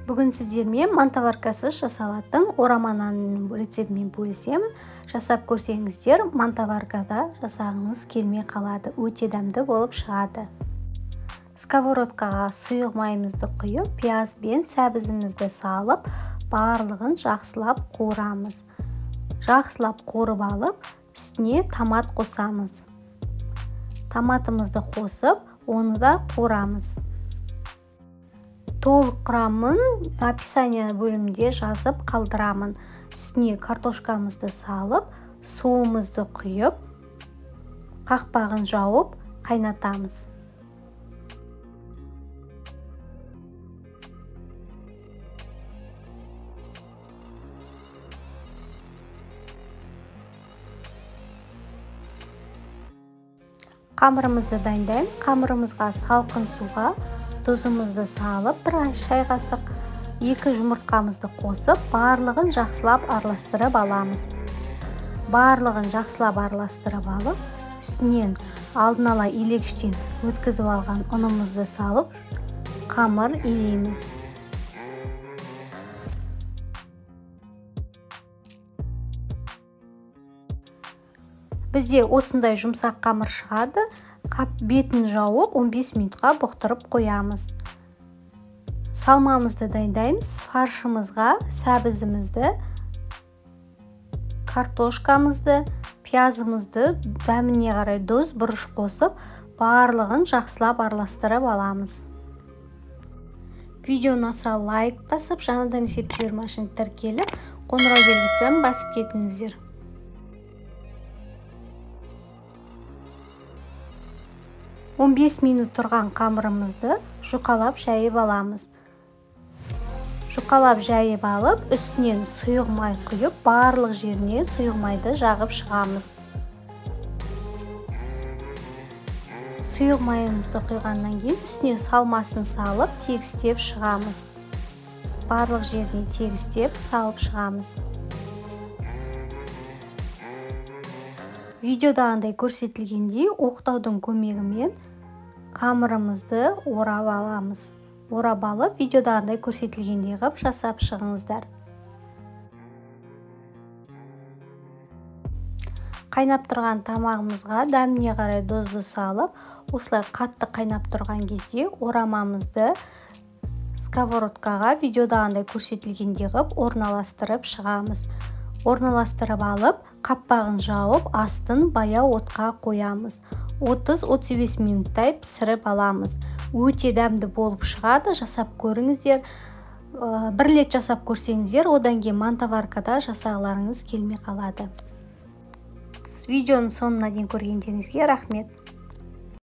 Бүгін сіздермен мантаваркасыз жасалатын орама нанның рецептімен бөлісемін. Жасап көрсеңіздер, мантаваркада жасағыңыз келмей қалады, өте дәмді болып шығады. Сковородкаға сұйық майымызды құйып, пияз бен сәбізімізді салып, барлығын жақсылап қуырамыз. Жақсылап қуырып алып, үстіне томат қосамыз. Томатымызды қосып, оны да қуырамыз. Толық құрамын описание бөлімінде жазып қалдырамын. Үстіне картошкамызды салып, суымызды құйып, қақпағын жауып, қайнатамыз. Қамырымызды дайындаймыз. Қамырымызға салқын суға тұзымызды салып, бір шай қасық 2 жұмыртқамызды қосып, барлығын жақсылап араластырып аламыз. Барлығын жақсылап араластырып алып, үстінен алдын ала илегіштен өткізіп алған ұнымызды салып, қамыр илейміз. Бізде осындай жұмсақ қамыр шығады. Бетін жауып 15 минутқа бұқтырып қоямыз. Салмамызды дайындаймыз. Фаршымызға сәбізімізді, картошкамызды, пиязымызды дәміне қарай доз бұрыш қосып, барлығын жақсылап араластырып аламыз. Видео ұнаса лайк басып, жаңадан есеп жібермешін тіркеліп, қоңырау белгісін басып кетіңіздер. 15 минут тұрған қамырымызды жұқалап жайып аламыз. Жұқалап жайып алып, үстінен сұйық май құйып, барлық жеріне сұйық майды жағып шығамыз. Сұйық майымызды құйғаннан кейін үстіне салмасын салып, тегістеп шығамыз. Барлық жеріне тегістеп салып шығамыз. Видеодағындай көрсетілгендей оқтаудың көмегімен қамырымызды орап аламыз. Орап алып, видеодағындай көрсетілгендей қып жасап шығыңыздар. Қайнап тұрған тамағымызға дәміне қарай дозды салып, осылай қатты қайнап тұрған кезде орамамызды сковородкаға видеодағындай көрсетілгендей қып орналастырып шығамыз. Орналастырып алып, қаппағын жауып, астын баяу отқа қоямыз. 30-35 минуттай пісіріп аламыз. Өте дәмді болып шығады, жасап көріңіздер. Бір рет жасап көрсеңіздер, одан кейін мантаваркада жасағыларыңыз келмей қалады. Видеоның соңына дейін көргендеріңізге рахмет.